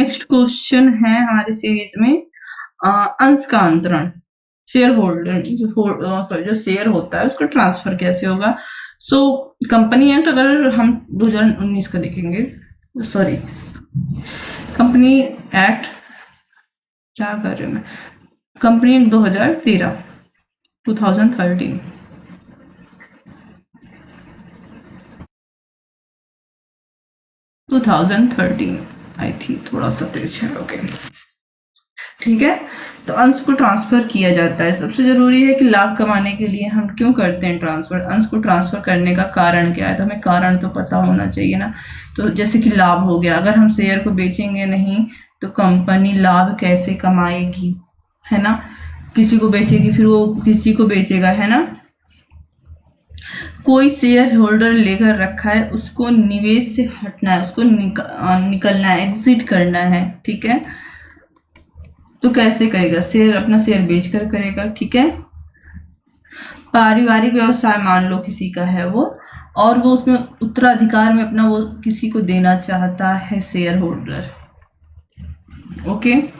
Next question है हमारी series में अंश का अंतरण, शेयर होल्डर जो शेयर होता है उसका ट्रांसफर कैसे होगा। सो कंपनी एक्ट अगर हम 2019 का देखेंगे, सॉरी कंपनी एक्ट, क्या कर रही हूँ मैं, कंपनी एक्ट 2013 2013 आई थिंक, थोड़ा सा तिरछा है, ओके ठीक है। तो अंश को ट्रांसफर किया जाता है। सबसे जरूरी है कि लाभ कमाने के लिए हम क्यों करते हैं ट्रांसफर, अंश को ट्रांसफर करने का कारण क्या है, तो हमें कारण तो पता होना चाहिए ना। तो जैसे कि लाभ हो गया, अगर हम शेयर को बेचेंगे नहीं तो कंपनी लाभ कैसे कमाएगी, है ना। किसी को बेचेगी, फिर वो किसी को बेचेगा, है ना। कोई शेयर होल्डर लेकर रखा है, उसको निवेश से हटना है, उसको निकलना है, एग्जिट करना है, ठीक है। तो कैसे करेगा, शेयर अपना शेयर बेचकर करेगा, ठीक है। पारिवारिक व्यवसाय मान लो किसी का है वो, और वो उसमें उत्तराधिकार में अपना वो किसी को देना चाहता है शेयर होल्डर, ओके।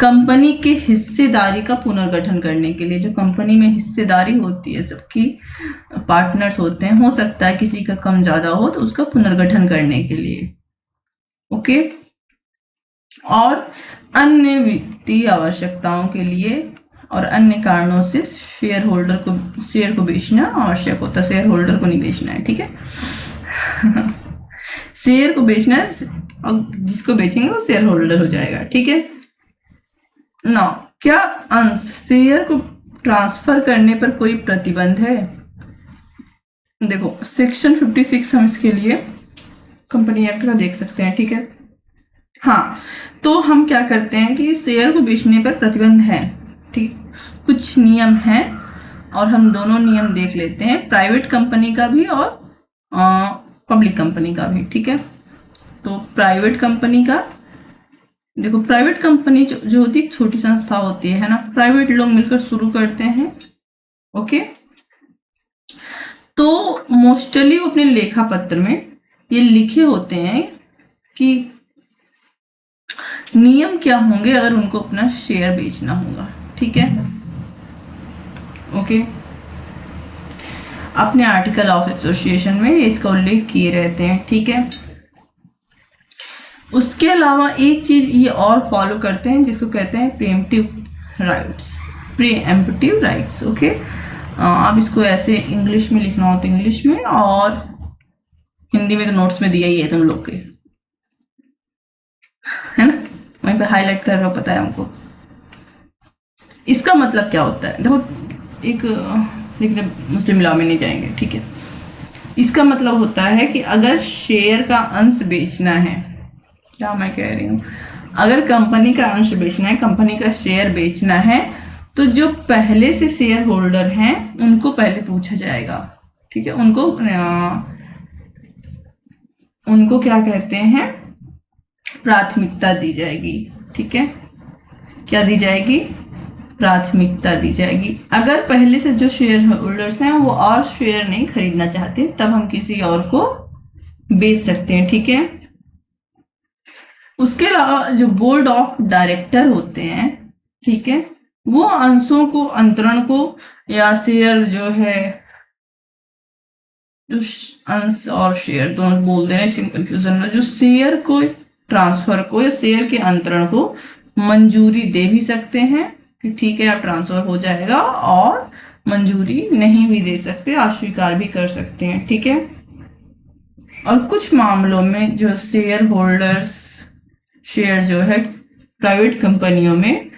कंपनी के हिस्सेदारी का पुनर्गठन करने के लिए, जो कंपनी में हिस्सेदारी होती है, सबकी पार्टनर्स होते हैं, हो सकता है किसी का कम ज्यादा हो, तो उसका पुनर्गठन करने के लिए, ओके। और अन्य वित्तीय आवश्यकताओं के लिए और अन्य कारणों से शेयर होल्डर को शेयर को बेचना आवश्यक होता है। शेयर होल्डर को नहीं बेचना है, ठीक है। शेयर को बेचना है और जिसको बेचेंगे वो शेयर होल्डर हो जाएगा, ठीक है ना। क्या अंश शेयर को ट्रांसफर करने पर कोई प्रतिबंध है। देखो सेक्शन 56 हम इसके लिए कंपनी एक्ट का देख सकते हैं, ठीक है। हाँ, तो हम क्या करते हैं कि शेयर को बेचने पर प्रतिबंध है, ठीक। कुछ नियम हैं और हम दोनों नियम देख लेते हैं, प्राइवेट कंपनी का भी और पब्लिक कंपनी का भी, ठीक है। तो प्राइवेट कंपनी का देखो, प्राइवेट कंपनी जो होती है छोटी संस्था होती है ना, प्राइवेट लोग मिलकर शुरू करते हैं, ओके। तो मोस्टली अपने लेखा पत्र में ये लिखे होते हैं कि नियम क्या होंगे अगर उनको अपना शेयर बेचना होगा, ठीक है, ओके। अपने आर्टिकल ऑफ एसोसिएशन में इसका उल्लेख किए रहते हैं, ठीक है। उसके अलावा एक चीज ये और फॉलो करते हैं जिसको कहते हैं प्रीएम्प्टिव राइट्स, ओके। आप इसको ऐसे इंग्लिश में लिखना हो तो इंग्लिश में, और हिंदी में तो नोट्स में दिया ही है तुम लोग के, है ना, वहीं पे हाईलाइट कर रहा, पता है हमको। इसका मतलब क्या होता है, देखो एक, लेकिन मुस्लिम लॉ में नहीं जाएंगे, ठीक है। इसका मतलब होता है कि अगर शेयर का अंश बेचना है, क्या मैं कह रही हूँ, अगर कंपनी का अंश बेचना है, कंपनी का शेयर बेचना है, तो जो पहले से शेयर होल्डर हैं उनको पहले पूछा जाएगा, ठीक है। उनको क्या कहते हैं, प्राथमिकता दी जाएगी, ठीक है। क्या दी जाएगी, प्राथमिकता दी जाएगी। अगर पहले से जो शेयर होल्डर्स हैं वो और शेयर नहीं खरीदना चाहते, तब हम किसी और को बेच सकते हैं, ठीक है। उसके अलावा जो बोर्ड ऑफ डायरेक्टर होते हैं, ठीक है, वो अंशों को, अंतरण को, या शेयर जो है, जो अंश और शेयर दोनों बोल देने से कंफ्यूजन में, जो शेयर को ट्रांसफर को या शेयर के अंतरण को मंजूरी दे भी सकते हैं कि ठीक है आप ट्रांसफर हो जाएगा, और मंजूरी नहीं भी दे सकते, अस्वीकार भी कर सकते हैं, ठीक है। और कुछ मामलों में जो शेयर होल्डर्स शेयर जो है प्राइवेट कंपनियों में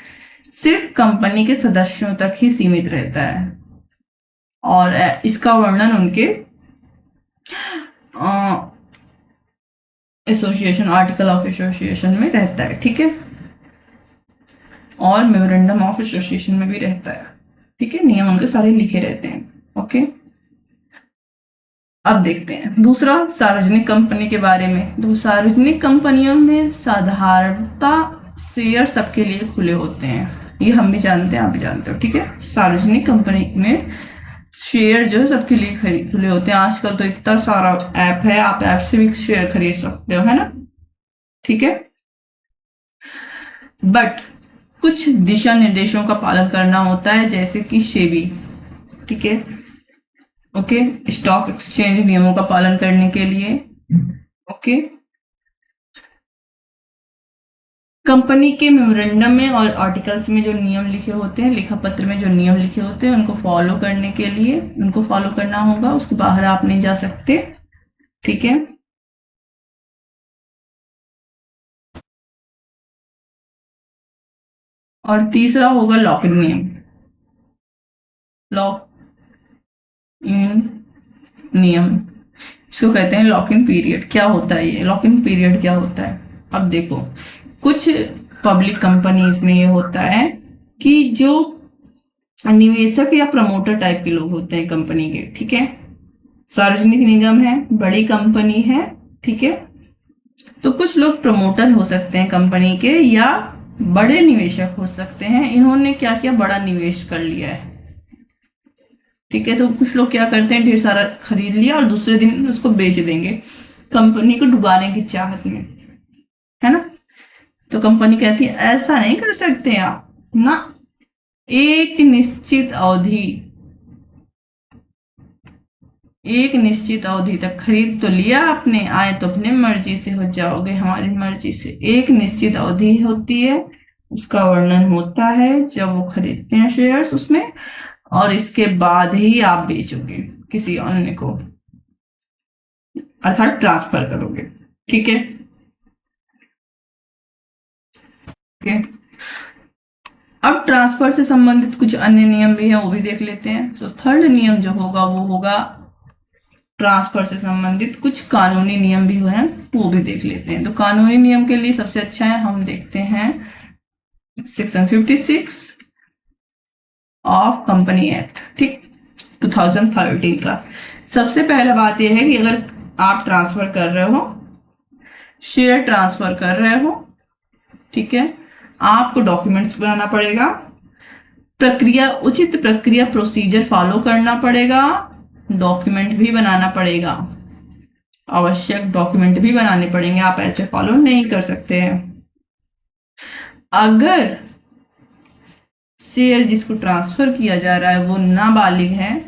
सिर्फ कंपनी के सदस्यों तक ही सीमित रहता है, और इसका वर्णन उनके एसोसिएशन, आर्टिकल ऑफ एसोसिएशन में रहता है, ठीक है, और मेमोरेंडम ऑफ एसोसिएशन में भी रहता है, ठीक है। नियम उनके सारे लिखे रहते हैं, ओके। अब देखते हैं दूसरा, सार्वजनिक कंपनी के बारे में। तो सार्वजनिक कंपनियों में साधारणता शेयर सबके लिए खुले होते हैं, ये हम भी जानते हैं, आप भी जानते हो, ठीक है। सार्वजनिक कंपनी में शेयर जो है सबके लिए खुले होते हैं। आजकल तो इतना सारा ऐप है, आप ऐप से भी शेयर खरीद सकते हो, है ना, ठीक है। बट कुछ दिशा निर्देशों का पालन करना होता है, जैसे कि सेबी, ठीक है, ओके, स्टॉक एक्सचेंज नियमों का पालन करने के लिए, ओके, कंपनी के मेमोरेंडम में और आर्टिकल्स में जो नियम लिखे होते हैं, लिखा पत्र में जो नियम लिखे होते हैं, उनको फॉलो करने के लिए उनको फॉलो करना होगा, उसके बाहर आप नहीं जा सकते, ठीक है। और तीसरा होगा लॉक इन नियम, लॉक इन नियम, इसको कहते हैं लॉक इन पीरियड। क्या होता है ये लॉक इन पीरियड, क्या होता है? अब देखो, कुछ पब्लिक कंपनीज में ये होता है कि जो निवेशक या प्रमोटर टाइप के लोग होते हैं कंपनी के, ठीक है, सार्वजनिक निगम है, बड़ी कंपनी है, ठीक है, तो कुछ लोग प्रमोटर हो सकते हैं कंपनी के या बड़े निवेशक हो सकते हैं। इन्होंने क्या किया, बड़ा निवेश कर लिया है, ठीक है, तो कुछ लोग क्या करते हैं, ढेर सारा खरीद लिया और दूसरे दिन उसको बेच देंगे कंपनी को डुबाने की चाहत में, है ना। तो कंपनी कहती है ऐसा नहीं कर सकते आप ना, एक निश्चित अवधि तक खरीद तो लिया आपने, आए तो अपने मर्जी से हो जाओगे, हमारी मर्जी से। एक निश्चित अवधि होती है, उसका वर्णन होता है जब वो खरीदते हैं शेयर्स उसमें, और इसके बाद ही आप बेचोगे किसी अन्य को, अर्थात ट्रांसफर करोगे, ठीक है, ओके। अब ट्रांसफर से संबंधित कुछ अन्य नियम भी हैं, वो भी देख लेते हैं। तो थर्ड नियम जो होगा वो होगा ट्रांसफर से संबंधित कुछ कानूनी नियम भी हैं, वो भी देख लेते हैं। तो कानूनी नियम के लिए सबसे अच्छा है, हम देखते हैं सेक्शन 56 ऑफ कंपनी एक्ट, ठीक, 2013 का। सबसे पहला बात यह है कि अगर आप ट्रांसफर कर रहे हो, शेयर ट्रांसफर कर रहे हो, ठीक है, आपको डॉक्यूमेंट्स बनाना पड़ेगा, उचित प्रक्रिया प्रोसीजर फॉलो करना पड़ेगा, डॉक्यूमेंट भी बनाना पड़ेगा, आवश्यक डॉक्यूमेंट भी बनाने पड़ेंगे, आप ऐसे फॉलो नहीं कर सकते हैं। अगर शेयर जिसको ट्रांसफर किया जा रहा है वो नाबालिग है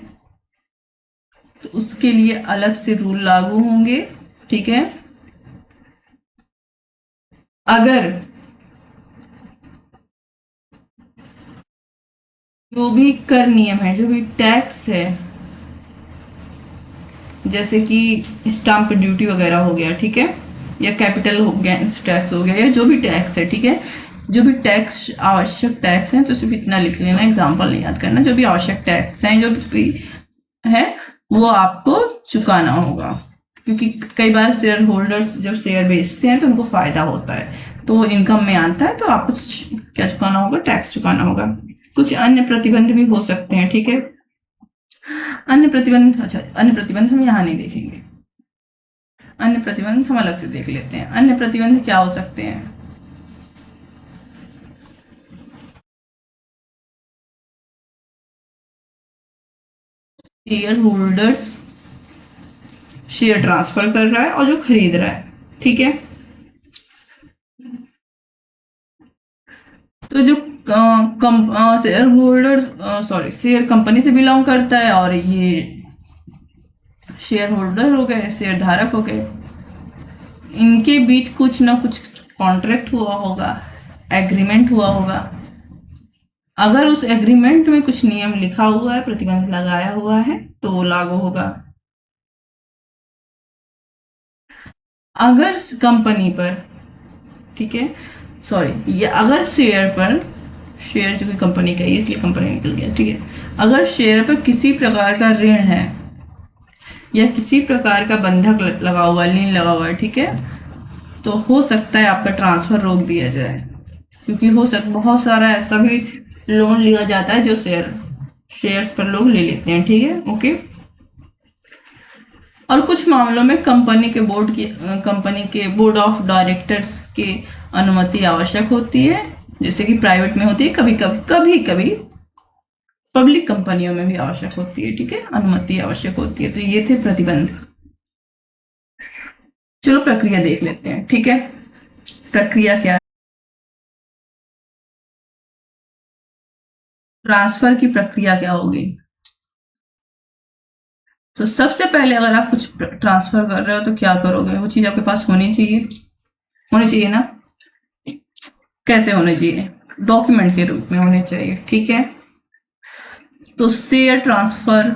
तो उसके लिए अलग से रूल लागू होंगे, ठीक है। अगर जो भी कर नियम है, जो भी टैक्स है, जैसे कि स्टाम्प ड्यूटी वगैरह हो गया, ठीक है, या कैपिटल हो गया टैक्स हो गया, या जो भी टैक्स है, ठीक है, जो भी टैक्स आवश्यक टैक्स हैं, तो सिर्फ इतना लिख लेना, एग्जाम्पल नहीं याद करना, जो भी आवश्यक टैक्स हैं, जो भी है वो आपको चुकाना होगा, क्योंकि कई बार शेयर होल्डर्स जब शेयर बेचते हैं तो उनको फायदा होता है, तो इनकम में आता है, तो आपको क्या चुकाना होगा, टैक्स चुकाना होगा। कुछ अन्य प्रतिबंध भी हो सकते हैं, ठीक है, अन्य प्रतिबंध, अच्छा, अन्य प्रतिबंध हम यहाँ नहीं देखेंगे, अन्य प्रतिबंध हम अलग से देख लेते हैं। अन्य प्रतिबंध क्या हो सकते हैं? शेयर होल्डर्स शेयर ट्रांसफर कर रहा है और जो खरीद रहा है, ठीक है, तो जो शेयर होल्डर शेयर कंपनी से बिलोंग करता है और ये शेयर होल्डर हो गए, शेयर धारक हो गए, इनके बीच कुछ ना कुछ कॉन्ट्रैक्ट हुआ होगा, एग्रीमेंट हुआ होगा। अगर उस एग्रीमेंट में कुछ नियम लिखा हुआ है, प्रतिबंध लगाया हुआ है, तो वो लागू होगा। अगर कंपनी पर, ठीक है, ये अगर शेयर पर, शेयर जो कि कंपनी का है इसलिए कंपनी निकल गया, ठीक है, अगर शेयर पर किसी प्रकार का ऋण है या किसी प्रकार का बंधक लगा हुआ, लीन लगा हुआ है, ठीक है, तो हो सकता है आपका ट्रांसफर रोक दिया जाए, क्योंकि बहुत सारा ऐसा भी लोन लिया जाता है जो शेयर्स पर लोग ले लेते हैं, ठीक है, ओके। और कुछ मामलों में कंपनी के बोर्ड ऑफ डायरेक्टर्स की अनुमति आवश्यक होती है, जैसे कि प्राइवेट में होती है, कभी कभी पब्लिक कंपनियों में भी आवश्यक होती है, ठीक है, अनुमति आवश्यक होती है। तो ये थे प्रतिबंध। चलो प्रक्रिया देख लेते हैं, ठीक है, प्रक्रिया क्या है। ट्रांसफर की प्रक्रिया क्या होगी? तो सबसे पहले अगर आप कुछ ट्रांसफर कर रहे हो तो क्या करोगे? वो चीज आपके पास होनी चाहिए ना। कैसे होने चाहिए? डॉक्यूमेंट के रूप में होने चाहिए, ठीक है। तो शेयर ट्रांसफर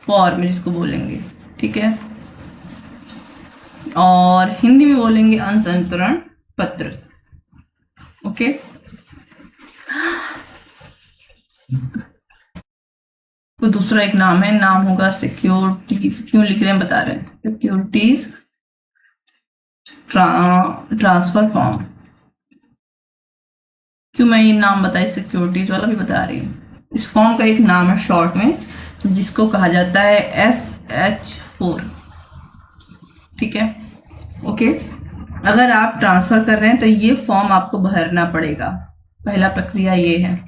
फॉर्म जिसको बोलेंगे, ठीक है, और हिंदी में बोलेंगे अंश अंतरण पत्र। ओके, तो दूसरा एक नाम है, नाम होगा सिक्योरिटीज। क्यों लिख रहे हैं बता रहे हैं, सिक्योरिटीज ट्रांसफर फॉर्म। क्यों मैं ये नाम बताई, सिक्योरिटीज वाला भी बता रही हूँ। इस फॉर्म का एक नाम है शॉर्ट में, जिसको कहा जाता है SH4, ठीक है। ओके, अगर आप ट्रांसफर कर रहे हैं तो ये फॉर्म आपको भरना पड़ेगा। पहला प्रक्रिया ये है।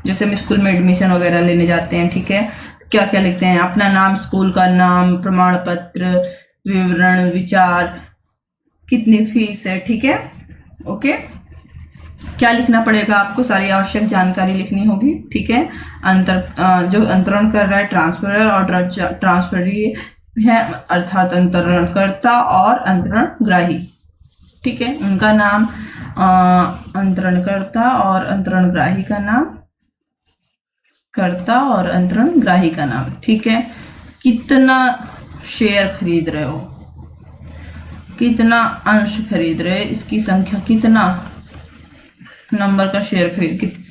जैसे हम स्कूल में एडमिशन वगैरह लेने जाते हैं, ठीक है, क्या क्या लिखते हैं? अपना नाम, स्कूल का नाम, प्रमाण पत्र, विवरण, विचार, कितनी फीस है, ठीक है। ओके, क्या लिखना पड़ेगा आपको? सारी आवश्यक जानकारी लिखनी होगी, ठीक है। जो अंतरण कर रहा है ट्रांसफरर और ट्रांसफरी है, अर्थात अंतरणकर्ता और अंतरणग्राही, ठीक है, उनका नाम, अंतरणकर्ता और अंतरणग्राही का नाम, कर्ता और अंतरणग्राही का नाम, ठीक है। कितना शेयर खरीद रहे हो, कितना अंश खरीद रहे हो, इसकी संख्या, कितना नंबर का शेयर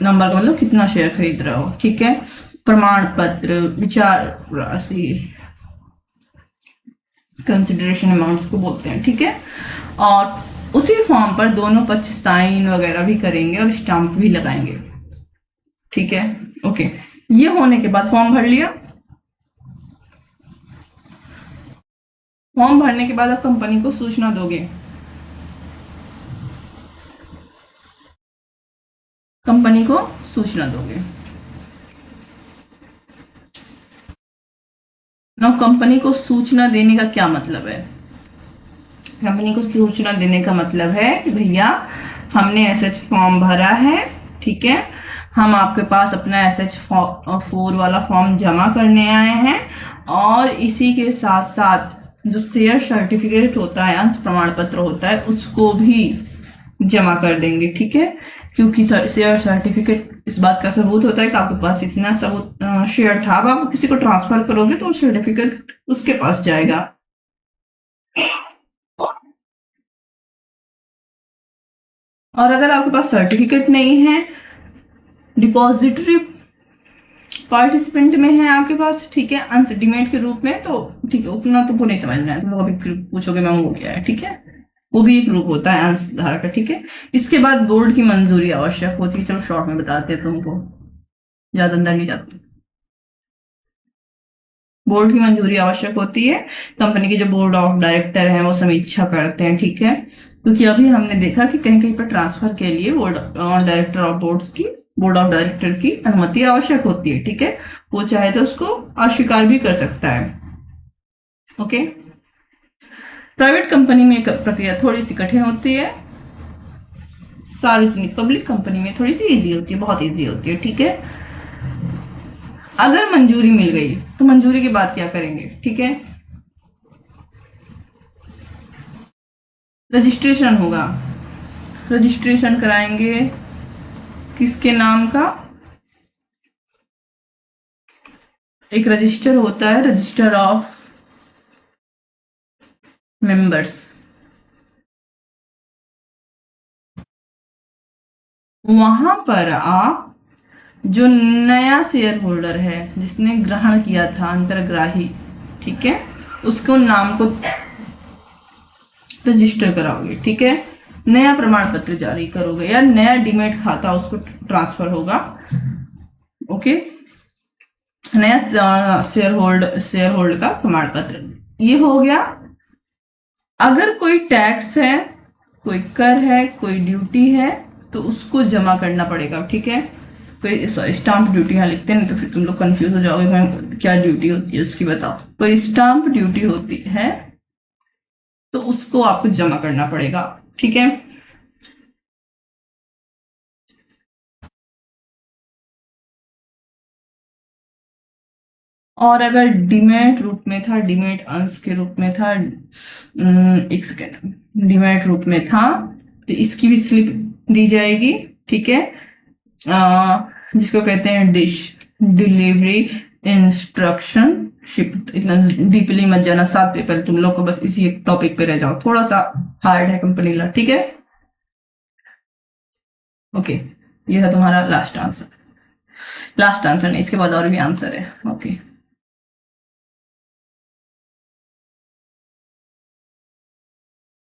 नंबर का मतलब कितना शेयर खरीद रहे हो, ठीक है। प्रमाण पत्र, विचार राशि, कंसिडरेशन अमाउंट्स को बोलते हैं, ठीक है। और उसी फॉर्म पर दोनों पक्ष साइन वगैरह भी करेंगे और स्टाम्प भी लगाएंगे, ठीक है। ओके, ये होने के बाद फॉर्म भर लिया। फॉर्म भरने के बाद आप कंपनी को सूचना दोगे। कंपनी को सूचना दोगे। ना, कंपनी को सूचना देने का क्या मतलब है? कंपनी को सूचना देने का मतलब है कि भैया हमने SH फॉर्म भरा है, ठीक है, हम आपके पास अपना SH4 वाला फॉर्म जमा करने आए हैं, और इसी के साथ साथ जो शेयर सर्टिफिकेट होता है, अंश प्रमाण पत्र होता है, उसको भी जमा कर देंगे, ठीक है। क्योंकि शेयर सर्टिफिकेट इस बात का सबूत होता है कि आपके पास इतना सबूत शेयर था। अब आप किसी को ट्रांसफर करोगे तो सर्टिफिकेट उसके पास जाएगा। और अगर आपके पास सर्टिफिकेट नहीं है, डिपॉजिटरी पार्टिसिपेंट में है आपके पास, ठीक है, अनसेटिलमेंट के रूप में, तो ठीक है, उतना तुमको नहीं समझना है। तुम लोग अभी पूछोगे मैम वो क्या है, ठीक है, वो भी एक रूप होता है अंशधारक का, ठीक है। इसके बाद बोर्ड की मंजूरी आवश्यक होती है। चलो शॉर्ट में बताते हैं तुमको, ज्यादा अंदर नहीं जाते। बोर्ड की मंजूरी आवश्यक होती है। कंपनी के जो बोर्ड ऑफ डायरेक्टर हैं वो समीक्षा करते हैं, ठीक है। क्योंकि अभी हमने देखा कि कहीं कहीं पर ट्रांसफर के लिए बोर्ड ऑफ डायरेक्टर की अनुमति आवश्यक होती है, ठीक है। वो चाहे तो उसको अस्वीकार भी कर सकता है। ओके, प्राइवेट कंपनी में प्रक्रिया थोड़ी सी कठिन होती है, सार्वजनिक पब्लिक कंपनी में थोड़ी सी इजी होती है, बहुत इजी होती है, ठीक है। अगर मंजूरी मिल गई तो मंजूरी के बाद क्या करेंगे, ठीक है, रजिस्ट्रेशन होगा। रजिस्ट्रेशन कराएंगे किसके नाम का? एक रजिस्टर होता है, रजिस्टर ऑफ मेंबर्स। वहां पर आप जो नया शेयर होल्डर है, जिसने ग्रहण किया था, अंतर्ग्राही, ठीक है, उसको नाम को रजिस्टर कराओगे, ठीक है। नया प्रमाण पत्र जारी करोगे या नया डीमेट खाता उसको ट्रांसफर होगा। ओके, नया शेयर होल्ड का प्रमाण पत्र, ये हो गया। अगर कोई टैक्स है, कोई कर है, कोई ड्यूटी है, तो उसको जमा करना पड़ेगा, ठीक है। कोई स्टाम्प ड्यूटी यहाँ लिखते हैं, तो फिर तुम लोग कंफ्यूज हो जाओगे मैम क्या ड्यूटी होती है उसकी, बताओ। कोई स्टाम्प ड्यूटी होती है तो उसको आपको जमा करना पड़ेगा, ठीक है। और अगर डिमेट रूप में था, डिमेट अंश के रूप में था, एक सेकेंड, डिमेट रूप में था तो इसकी भी स्लिप दी जाएगी, ठीक है, जिसको कहते हैं डिश, डिलीवरी इंस्ट्रक्शन शिप। इतना डीपली मत जाना, 7 पेपर तुम लोग को, बस इसी एक टॉपिक पे रह जाओ, थोड़ा सा हार्ड है कंपनी ला, ठीक है। ओके, ये है तुम्हारा लास्ट आंसर, लास्ट आंसर नहीं, इसके बाद और भी आंसर है। ओके